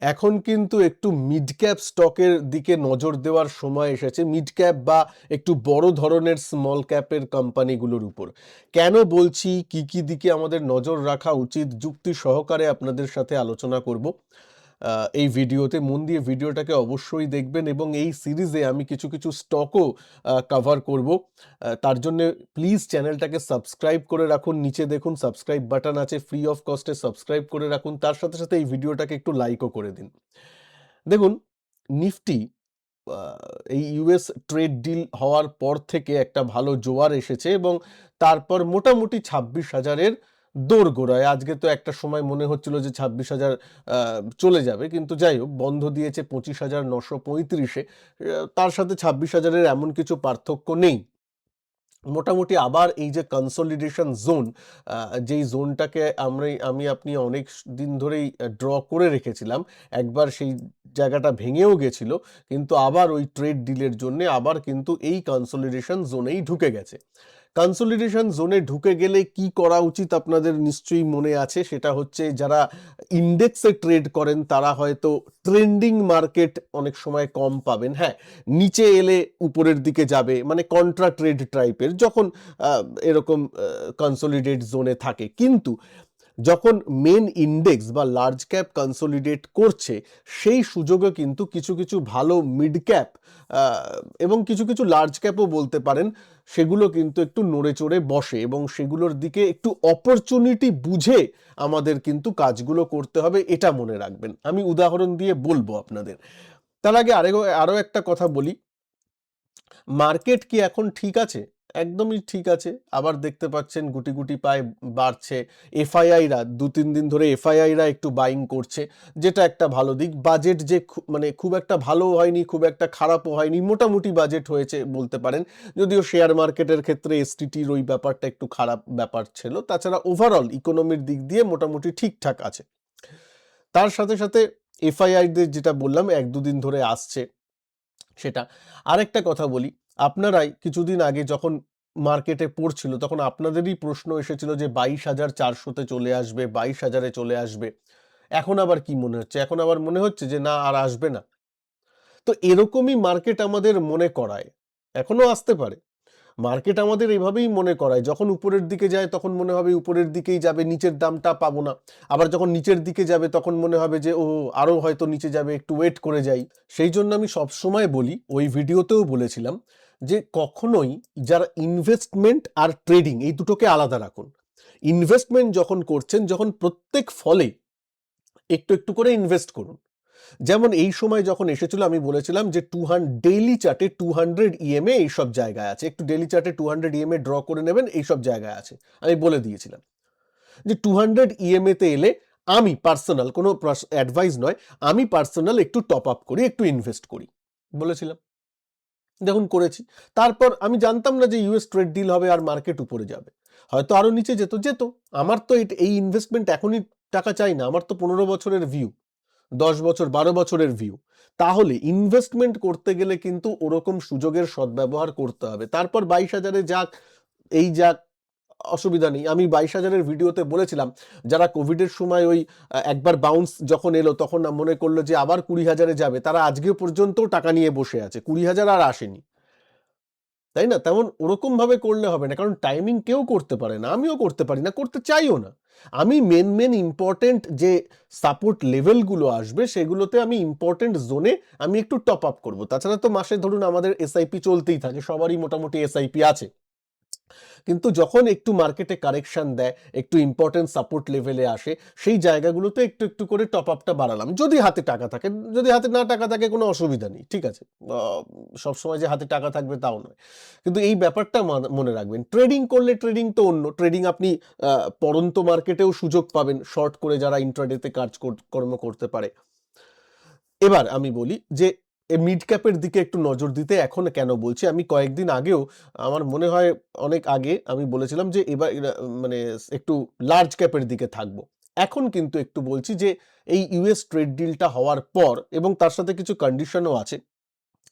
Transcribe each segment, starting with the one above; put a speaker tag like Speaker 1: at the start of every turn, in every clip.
Speaker 1: এখন কিন্তু একটু মিড ক্যাপ স্টকের দিকে নজর দেওয়ার সময় এসেছে, মিড ক্যাপ বা একটু বড় ধরনের স্মল ক্যাপের কোম্পানিগুলোর উপর। কেন বলছি, কি কি দিকে আমাদের নজর রাখা উচিত, যুক্তি সহকারে আপনাদের সাথে আলোচনা করব এই ভিডিওতে। মন দিয়ে ভিডিওটাকে অবশ্যই দেখবেন এবং এই সিরিজে আমি কিছু কিছু স্টকও কভার করব। তার জন্য প্লিজ চ্যানেলটাকে সাবস্ক্রাইব করে রাখুন, নিচে দেখুন সাবস্ক্রাইব বাটন আছে, ফ্রি অফ কস্টে সাবস্ক্রাইব করে রাখুন, তার সাথে সাথে এই ভিডিওটাকে একটু লাইকও করে দিন। দেখুন, নিফটি এই ইউএস ট্রেড ডিল হওয়ার পর থেকে একটা ভালো জোয়ার এসেছে এবং তারপর মোটামুটি 26,000-এর দোরগোড়ায়। আজকে তো একটা সময় মনে হচ্ছিল যে 26,000 চলে যাবে, কিন্তু যাই হোক, বন্ধ দিয়েছে 25,935-এ। তার সাথে 26,000-এর এমন কিছু পার্থক্য নেই। মোটামুটি আবার এই যে কনসলিডেশন জোন, যেই জোনটাকে আমি আপনি অনেক দিন ধরেই ড্র করে রেখেছিলাম, একবার সেই জায়গাটা ভেঙেও গেছিল, কিন্তু আবার ওই ট্রেড ডিলের জন্য আবার কিন্তু এই কনসলিডেশন জোনেই ঢুকে গেছে। কনসলিডেশন জোনে ঢুকে গেলে কি করা উচিত আপনাদের নিশ্চয়ই মনে আছে, সেটা হচ্ছে যারা ইন্ডেক্সে ট্রেড করেন তারা হয়তো ট্রেন্ডিং মার্কেট অনেক সময় কম পাবেন। হ্যাঁ, নিচে এলে উপরের দিকে যাবে, মানে কন্ট্রা ট্রেড টাইপের, যখন এরকম কনসলিডেট জোনে থাকে। কিন্তু যখন মেন ইন্ডেক্স বা লার্জ ক্যাপ কনসলিডেট করছে, সেই সুযোগে কিন্তু কিছু কিছু ভালো মিড ক্যাপ এবং কিছু কিছু লার্জ ক্যাপও বলতে পারেন, সেগুলো কিন্তু একটু নড়ে চড়ে বসে এবং সেগুলোর দিকে একটু অপরচুনিটি বুঝে আমাদের কিন্তু কাজগুলো করতে হবে, এটা মনে রাখবেন। আমি উদাহরণ দিয়ে বলবো আপনাদের। তার আগে আরো একটা কথা বলি, মার্কেট কি এখন ঠিক আছে? একদমই ঠিক আছে। আবার দেখতে পাচ্ছেন গুটি গুটি পায়ে বাড়ছে। এফআইআইরা ২-৩ দিন ধরে এফআইআইরা একটু বাইং করছে, যেটা একটা ভালো দিক। বাজেট যে মানে খুব একটা ভালোও হয়নি, খুব একটা খারাপও হয়নি, মোটামুটি বাজেট হয়েছে বলতে পারেন। যদিও শেয়ার মার্কেটের ক্ষেত্রে এসটিটির ওই ব্যাপারটা একটু খারাপ ব্যাপার ছিল। তাছাড়া ওভারঅল ইকোনমির দিক দিয়ে মোটামুটি ঠিকঠাক আছে। তার সাথে সাথে এফআইআইদের যেটা বললাম ১-২ দিন ধরে আসছে সেটা। আরেকটা কথা বলি, আপনারাই কিছুদিন আগে যখন মার্কেটে পড়ছিল তখন আপনাদেরই প্রশ্ন এসেছিল যে 22,400-তে চলে আসবে, 22,000-এ চলে আসবে। এখন আবার কি মনে হচ্ছে? এখন আবার মনে হচ্ছে যে না, আর আসবে না। তো এরকমই মার্কেট আমাদের মনে করায়। এখনো আসতে পারে। মার্কেট আমাদের এভাবেই মনে করায়, যখন উপরের দিকে যায় তখন মনে হবে উপরের দিকেই যাবে, নিচের দামটা পাবো না। আবার যখন নিচের দিকে যাবে তখন মনে হবে যে ও, আরো হয়তো নিচে যাবে, একটু ওয়েট করে যাই। সেই জন্য আমি সবসময় বলি, ওই ভিডিওতেও বলেছিলাম, যে কখনোই যারা ইনভেস্টমেন্ট আর ট্রেডিং এই দুটোকে আলাদা রাখুন। ইনভেস্টমেন্ট যখন করছেন, যখন প্রত্যেক ফলে একটু একটু করে ইনভেস্ট করুন। যেমন এই সময় যখন এসেছিল আমি বলেছিলাম যে ডেইলি চার্টে 200 ইএমএ এইসব জায়গায় আছে, একটু ডেইলি চার্টে 200 ইএমএ ড্র করে নেবেন, এইসব জায়গায় আছে। আমি বলে দিয়েছিলাম যে 200 ইএমএ তে এলে আমি পার্সোনাল, কোনো অ্যাডভাইস নয়, আমি পার্সোনাল একটু টপ আপ করি, একটু ইনভেস্ট করি বলেছিলাম। দেখুন করেছি। তারপর আমি জানতাম না যে ইউএস ট্রেড ডিল হবে আর মার্কেট উপরে যাবে, হয়তো আরো নিচে যেত যেত। আমার তো এই ইনভেস্টমেন্ট এখনই টাকা চাই না, আমার তো 15 বছরের ভিউ, 10 বছর 12 বছরের ভিউ। তাহলে ইনভেস্টমেন্ট করতে গেলে কিন্তু ওরকম সুযোগের সদ্ব্যবহার করতে হবে। তারপর 22,000-এ যাক, এই যাক, অসুবিধা নেই। আমি 22,000-এর ভিডিওতে বলেছিলাম, যারা কোভিডের সময় ওই একবার বাউন্স যখন এলো তখন মনে করলো যে আবার 20,000-এ যাবে, তারা আজকে পর্যন্ত টাকা নিয়ে বসে আছে, 20,000 আর আসেনি। তাই না? তেমন ওরকম ভাবে করলে হবে না, কারণ টাইমিং কেউ করতে পারে না, আমিও করতে পারি না, করতে চাইও না। আমি মেন ইম্পর্টেন্ট যে সাপোর্ট লেভেলগুলো আসবে সেগুলোতে আমি ইম্পর্টেন্ট জোনে আমি একটু টপ আপ করবো। তাছাড়া তো মাসে ধরুন আমাদের এসআইপি চলতেই থাকে, সবারই মোটামুটি এসআইপি আছে। কিন্তু যখন একটু মার্কেটে কারেকশন দেয়, একটু ইম্পর্টেন্ট সাপোর্ট লেভেলে আসে, সেই জায়গাগুলোতে একটু একটু করে টপ আপটা বাড়ালাম, যদি হাতে টাকা থাকে। যদি হাতে না টাকা থাকে কোনো অসুবিধা নেই, ঠিক আছে। সবসময় যে হাতে টাকা থাকবে তাও নয়, কিন্তু এই ব্যাপারটা মনে রাখবেন। ট্রেডিং করলে ট্রেডিং তো অন্য, ট্রেডিং আপনি পড়ন্ত মার্কেটেও সুযোগ পাবেন, শর্ট করে যারা ইন্ট্রাডেতে কর্ম করতে পারে। এবার আমি বলি যে মিড ক্যাপের দিকে একটু নজর দিতে এখন কেন বলছি। আমি কয়েকদিন আগেও, আমার মনে হয় অনেক আগে, আমি বলেছিলাম যে এবার মানে একটু লার্জ ক্যাপের দিকে থাকবো। এখন কিন্তু একটু বলছি যে এই ইউএস ট্রেড ডিলটা হওয়ার পর, এবং তার সাথে কিছু কন্ডিশনও আছে,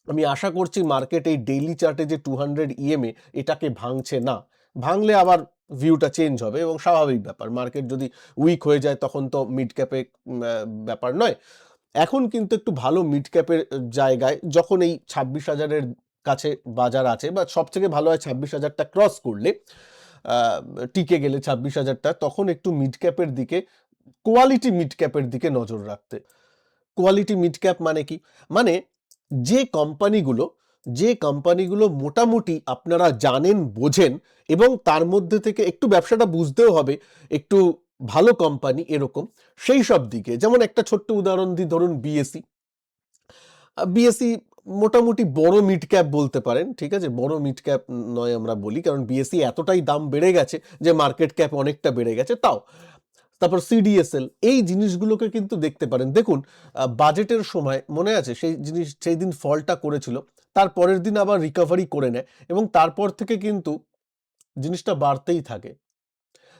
Speaker 1: আমি আশা করছি মার্কেট এই ডেইলি চার্টে যে 200 ইএমএ এটাকে ভাঙছে না। ভাঙলে আবার ভিউটা চেঞ্জ হবে এবং স্বাভাবিক ব্যাপার, মার্কেট যদি উইক হয়ে যায় তখন তো মিড ক্যাপে ব্যাপার নয়। এখন কিন্তু একটু ভালো মিড ক্যাপের জায়গায়, যখন এই 26,000-এর কাছে বাজার আছে, বা সবথেকে ভালো হয় 26,000টা ক্রস করলে, টিকে গেলে 26,000টা, তখন একটু মিড ক্যাপের দিকে, কোয়ালিটি মিড ক্যাপের দিকে নজর রাখতে। কোয়ালিটি মিড ক্যাপ মানে কি? মানে যে কোম্পানিগুলো যে কোম্পানিগুলো মোটামুটি আপনারা জানেন, বোঝেন, এবং তার মধ্যে থেকে একটু ব্যবসাটা বুঝতেও হবে, একটু ভালো কোম্পানি এরকম, সেই সব দিকে। যেমন একটা ছোট্ট উদাহরণ দিই, ধরুন বিএসসি। বিএসসি মোটামুটি বড় মিড ক্যাপ বলতে পারেন, ঠিক আছে? বড় মিড ক্যাপ নয় আমরা বলি, কারণ বিএসসি এতটাই দাম বেড়ে গেছে যে মার্কেট ক্যাপ অনেকটা বেড়ে গেছে, তাও। তারপর সিডিএসএল, এই জিনিসগুলোকে কিন্তু দেখতে পারেন। দেখুন, বাজেটের সময় মনে আছে সেই দিন ফলটা করেছিল, তার পরের দিন আবার রিকভারি করে নেয়, এবং তারপর থেকে কিন্তু জিনিসটা বাড়তেই থাকে।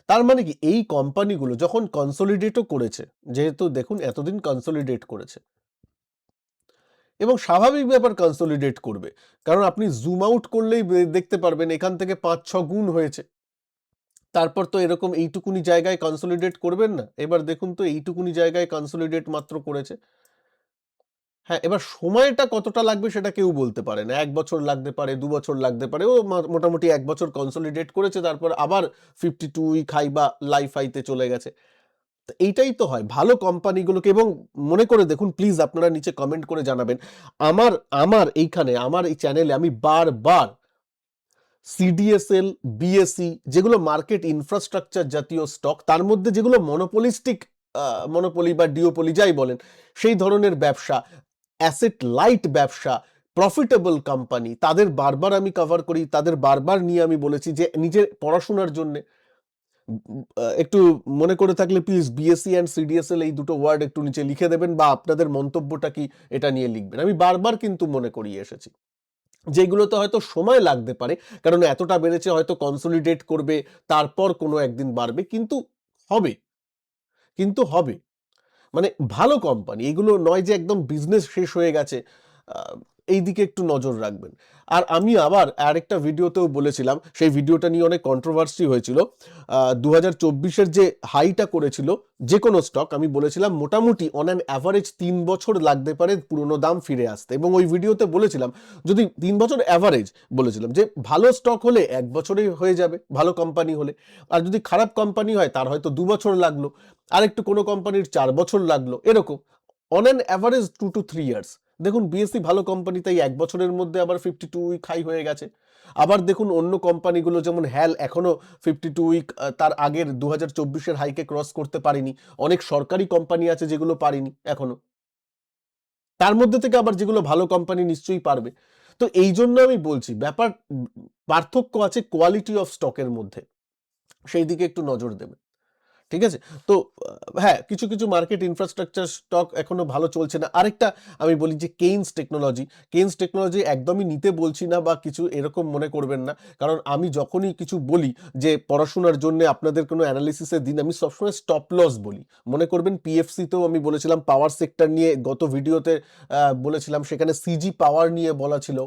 Speaker 1: তার মানে কি, এই কোম্পানিগুলো যখন কনসলিডেটও করেছে, যেহেতু দেখুন এতদিন কনসলিডেট করেছে, এবং স্বাভাবিক ব্যাপার কনসলিডেট করবে, কারণ আপনি জুম আউট করলেই দেখতে পারবেন এখান থেকে 5-6 গুণ হয়েছে। তারপর তো এরকম এইটুকুনি জায়গায় কনসলিডেট করবেন না। এবার দেখুন তো এইটুকুনি জায়গায় কনসলিডেট মাত্র করেছে। হ্যাঁ, এবার সময়টা কতটা লাগবে সেটা কেউ বলতে পারে না। ১ বছর লাগতে পারে, ২ বছর লাগতে পারে। ও মোটামুটি ১ বছর কনসলিডেট করেছে, তারপর আবার 52 উইক হাই বা লাইফ হাইতে চলে গেছে। তো এইটাই তো হয় ভালো কোম্পানিগুলোকে। এবং মনে করে দেখুন, প্লিজ আপনারা নিচে কমেন্ট করে জানাবেন। আমার আমার এইখানে, আমার এই চ্যানেলে আমি বারবার সিডিএসএল, বিএসসি, যেগুলো মার্কেট ইনফ্রাস্ট্রাকচার জাতীয় স্টক, তার মধ্যে যেগুলো মনোপলিস্টিক, মনোপলি বা ডিওপলি যাই বলেন, সেই ধরনের ব্যবসা, অ্যাসেট লাইট ব্যবসা, প্রফিটেবল কোম্পানি, তাদের বারবার আমি কভার করি, তাদের বারবার নিয়ে আমি বলেছি যে নিজের পড়াশোনার জন্য একটু মনে করে থাকলে প্লিজ বিএসসি অ্যান্ড সিডিএসএল এই দুটো ওয়ার্ড একটু নিচে লিখে দেবেন, বা আপনাদের মন্তব্যটা কি এটা নিয়ে লিখবেন। আমি বারবার কিন্তু মনে করিয়ে এসেছি, যেগুলোতে হয়তো সময় লাগতে পারে, কারণ এতটা বেড়েছে, হয়তো কনসলিডেট করবে, তারপর কোনো একদিন বাড়বে, হবে কিন্তু হবে। মানে ভালো কোম্পানি এগুলো নয় যে একদম বিজনেস শেষ হয়ে গেছে। আহ, এই দিকে একটু নজর রাখবেন। আর আমি আবার আরেকটা ভিডিওতেও বলেছিলাম, সেই ভিডিওটা নিয়ে অনেক কন্ট্রোভার্সি হয়েছিল। 2024-এর যে হাইটা করেছিল যে কোনো স্টক, আমি বলেছিলাম মোটামুটি অন অ্যান অ্যাভারেজ 3 বছর লাগতে পারে পুরনো দাম ফিরে আসতে। এবং ওই ভিডিওতে বলেছিলাম, যদি 3 বছর অ্যাভারেজ, বলেছিলাম যে ভালো স্টক হলে 1 বছরেই হয়ে যাবে, ভালো কোম্পানি হলে। আর যদি খারাপ কোম্পানি হয় তার হয়তো 2 বছর লাগলো, আর একটু কোনো কোম্পানির 4 বছর লাগলো, এরকম on an average 2 to 3 years. দেখুন বিএসসি ভালো কোম্পানি, তাই 1 বছরের মধ্যে আবার 52 উইক হাই হয়ে গেছে। আবার দেখুন অন্য কোম্পানিগুলো যেমন হ্যাল, এখনো 52 উইক, তার আগের 2024-এর হাইকে ক্রস করতে পারেনি। অনেক সরকারি কোম্পানি আছে যেগুলো পারেনি এখনো, তার মধ্যে থেকে আবার যেগুলো ভালো কোম্পানি নিশ্চয়ই পারবে। তো এই জন্য আমি বলছি, ব্যাপার পার্থক্য আছে কোয়ালিটি অফ স্টকের মধ্যে, সেই দিকে একটু নজর দেবে। ঠিক আছে? তো হ্যাঁ, কিছু কিছু মার্কেট ইনফ্রাস্ট্রাকচার স্টক এখনো ভালো চলছে না। আরেকটা আমি বলি যে কেইনস টেকনোলজি একদমই নিতে বলছি না বা কিছু এরকম মনে করবেন না। কারণ আমি যখনই কিছু বলি যে পড়াশোনার জন্য আপনাদের কোনো অ্যানালিসিসের দিন, আমি সবসময় স্টপ লস বলি। মনে করবেন পিএফসি তেও আমি বলেছিলাম, পাওয়ার সেক্টর নিয়ে গত ভিডিওতে বলেছিলাম, সেখানে সিজি পাওয়ার নিয়ে বলা ছিল।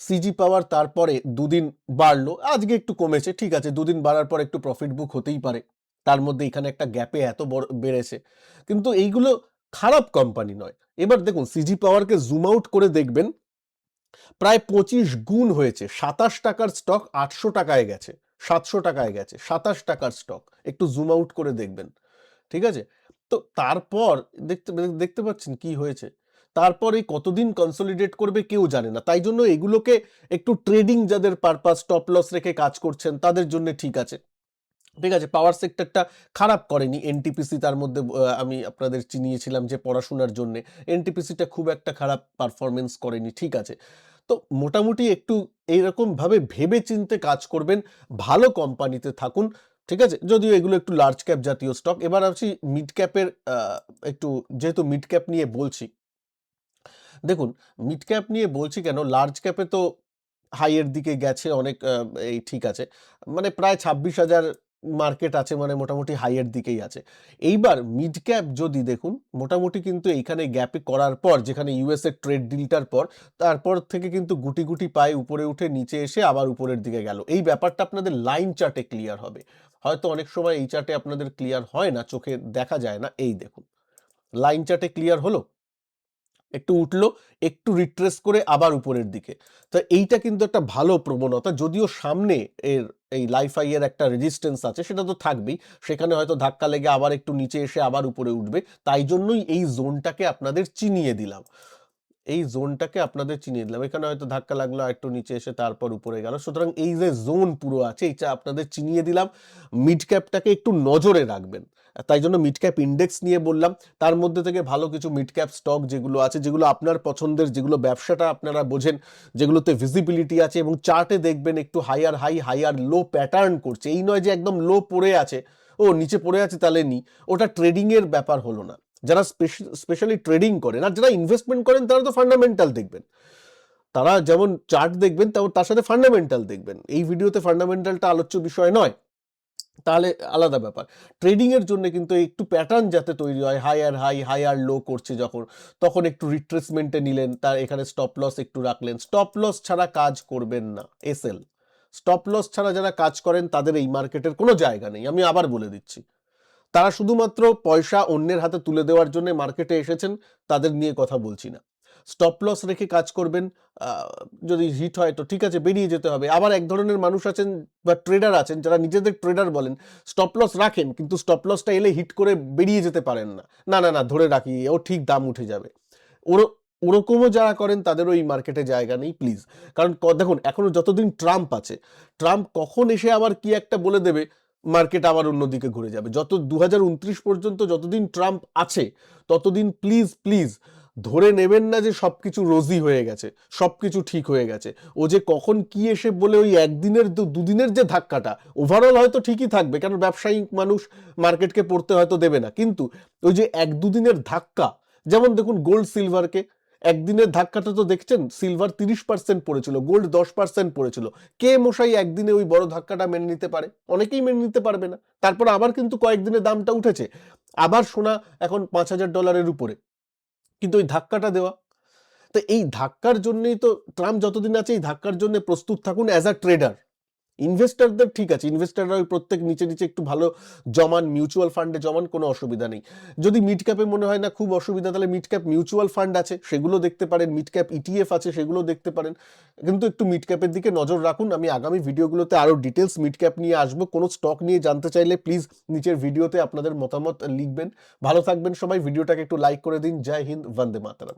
Speaker 1: সিজি পাওয়ার তারপরে দুদিন বাড়লো, আজকে একটু কমেছে, ঠিক আছে, দুদিন বাড়ার পর একটু প্রফিট বুক হতেই পারে। তার মধ্যে এখানে একটা গ্যাপে এত বড় বেড়েছে, কিন্তু এইগুলো খারাপ কোম্পানি নয়। এবার দেখুন সিজি পাওয়ারকে জুম আউট করে দেখবেন, প্রায় 25 গুণ হয়েছে। 27 টাকার স্টক 800 টাকায় গেছে, 700 টাকায় গেছে। 27 টাকার স্টক, একটু জুম আউট করে দেখবেন, ঠিক আছে? তো তারপর দেখতে দেখতে পাচ্ছেন কি হয়েছে। তারপর এই কতদিন কনসলিডেট করবে কেউ জানে না। তাই জন্য এগুলোকে একটু ট্রেডিং, যাদের পারপাস স্টপ লস রেখে কাজ করছেন তাদের জন্য ঠিক আছে। ঠিক আছে, পাওয়ার সেক্টরটা খারাপ করেনি। এনটিপিসি তার মধ্যে আমি আপনাদের চিনিয়েছিলাম যে পড়াশোনার জন্য এনটিপিসিটা খুব একটা খারাপ পারফরমেন্স করেনি, ঠিক আছে। তো মোটামুটি একটু এইরকম ভাবে ভেবে চিন্তে কাজ করবেন, ভালো কোম্পানিতে থাকুন, ঠিক আছে। যদিও এগুলো একটু লার্জ ক্যাপ জাতীয় স্টক। এবার আসি মিড ক্যাপের, একটু, যেহেতু মিড ক্যাপ নিয়ে বলছি, দেখুন মিড ক্যাপ নিয়ে বলছি কেন, লার্জ ক্যাপে তো হাইয়ের দিকে গেছে অনেক, এই ঠিক আছে, মানে প্রায় 26,000 মার্কেট আছে, মানে মোটামুটি হাইয়ের দিকেই আছে। এইবার মিড ক্যাপ যদি দেখুন, মোটামুটি কিন্তু এইখানে গ্যাপে করার পর, যেখানে ইউএসএ ট্রেড ডিলটার পর, তারপর থেকে কিন্তু গুটি গুটি পায়ে উপরে উঠে নিচে এসে আবার উপরের দিকে গেল। এই ব্যাপারটা আপনাদের লাইন চার্টে ক্লিয়ার হবে, হয়তো অনেক সময় এই চার্টে আপনাদের ক্লিয়ার হয় না, চোখে দেখা যায় না। এই দেখুন লাইন চার্টে ক্লিয়ার হলো। একটু উঠলো, একটু রিট্রেস করে আবার উপরের দিকে। তো এইটা কিন্তু একটা ভালো প্রবণতা, যদিও সামনে এর এই লাইফআই এর একটা রেজিস্ট্যান্স আছে, সেটা তো থাকবেই, সেখানে হয়তো ধাক্কা লেগে আবার একটু নিচে এসে আবার উপরে উঠবে। তাই জন্যই এই জোনটাকে আপনাদের চিনিয়ে দিলাম, এখানে হয়তো ধাক্কা লাগলো, একটু নিচে এসে তারপর উপরে গেল। সুতরাং এই যে জোন পুরো আছে, এইটা আপনাদের চিনিয়ে দিলাম। মিড ক্যাপটাকে একটু নজরে রাখবেন, তাই জন্য মিড ক্যাপ ইন্ডেক্স নিয়ে বললাম। তার মধ্যে থেকে ভালো কিছু মিড ক্যাপ স্টক যেগুলো আছে, যেগুলো আপনার পছন্দের, যেগুলো ব্যবসাটা আপনারা বোঝেন, যেগুলোতে ভিজিবিলিটি আছে এবং চার্টে দেখবেন একটু হাইয়ার হাই হাইয়ার লো প্যাটার্ন করছে। এই নয় যে একদম লো পড়ে আছে, ও নিচে পড়ে আছে তাহলে নি, ওটা ট্রেডিং এর ব্যাপার হলো না। যারা স্পেশালি ট্রেডিং করেন আর যারা ইনভেস্টমেন্ট করেন, তারা তো ফান্ডামেন্টাল দেখবেন, তারা যেমন চার্ট দেখবেন তার সাথে ফান্ডামেন্টাল দেখবেন। এই ভিডিওতে ফান্ডামেন্টালটা আলোচ্য বিষয় নয়, তাহলে আলাদা ব্যাপার। ট্রেডিং এর জন্য কিন্তু একটু প্যাটার্ন যাতে তৈরি হয়, হায়ার হাই হায়ার লো করছে যখন, তখন একটু রিট্রেসমেন্টে নিলেন, তার এখানে স্টপ লস একটু রাখলেন। স্টপ লস ছাড়া কাজ করবেন না, এসএল। স্টপ লস ছাড়া যারা কাজ করেন তাদের এই মার্কেটের কোনো জায়গা নেই, আমি আবার বলে দিচ্ছি। তারা শুধুমাত্র পয়সা অন্যের হাতে তুলে দেওয়ার জন্য মার্কেটে এসেছেন, তাদের নিয়ে কথা বলছি না। স্টপ লস রেখে কাজ করবেন, যদি হিট হয় তো ঠিক আছে, বেরিয়ে যেতে হবে। আবার এক ধরনের মানুষ আছেন বা ট্রেডার আছেন, যারা নিজেদের ট্রেডার বলেন, স্টপ লস রাখেন কিন্তু স্টপ লসটা এলে হিট করে বেরিয়ে যেতে পারেন না, না না না ধরে রাখি, ও ঠিক দাম উঠে যাবে। ওরকমও যারা করেন তাদেরও এই মার্কেটে জায়গা নেই, প্লিজ। কারণ দেখুন, এখনো যতদিন ট্রাম্প আছে, ট্রাম্প কখন এসে আবার কি একটা বলে দেবে, মার্কেট আবার অন্যদিকে ঘুরে যাবে। 2029 পর্যন্ত যতদিন ট্রাম্প আছে, ততদিন প্লিজ প্লিজ ধরে নেবেন না যে সবকিছু রোজি হয়ে গেছে, সবকিছু ঠিক হয়ে গেছে। ও যে কখন কি এসে বলে, ওই একদিনের দুদিনের যে ধাক্কাটা, ওভারঅল হয়তো ঠিকই থাকবে, কারণ ব্যবসায়িক মানুষ মার্কেটকে পড়তে হয়তো দেবে না, কিন্তু ওই যে এক দুদিনের ধাক্কা, যেমন দেখুন গোল্ড সিলভারকে, একদিনের ধাক্কাটা তো দেখছেন, সিলভার 30% পড়েছিল, গোল্ড 10% পড়েছিল। কে মশাই একদিনে ওই বড় ধাক্কাটা মেনে নিতে পারে? অনেকেই মেনে নিতে পারবে না। তারপর আবার কিন্তু কয়েকদিনে দামটা উঠেছে, আবার সোনা এখন $5,000 উপরে, কিন্তু ওই ধাক্কাটা দেওয়া। তো এই ধাক্কার জন্যই তো ট্রাম্প যতদিন আছে, এই ধাক্কার জন্য প্রস্তুত থাকুন অ্যাজ আ ট্রেডার। ইনভেস্টারদের ঠিক আছে, ইনভেস্টাররা ওই প্রত্যেক নিচে নিচে একটু ভালো জমান, মিউচুয়াল ফান্ডে জমান, কোনো অসুবিধা নেই। যদি মিড ক্যাপে মনে হয় না খুব অসুবিধা, তাহলে মিড ক্যাপ মিউচুয়াল ফান্ড আছে, সেগুলো দেখতে পারেন, মিড ক্যাপ ইটিএফ আছে, সেগুলো দেখতে পারেন। কিন্তু একটু মিড ক্যাপের দিকে নজর রাখুন। আমি আগামী ভিডিওগুলোতে আরও ডিটেলস মিড ক্যাপ নিয়ে আসবো। কোনো স্টক নিয়ে জানতে চাইলে প্লিজ নিচের ভিডিওতে আপনাদের মতামত লিখবেন। ভালো থাকবেন সবাই, ভিডিওটাকে একটু লাইক করে দিন। জয় হিন্দ, বন্দে মাতরম।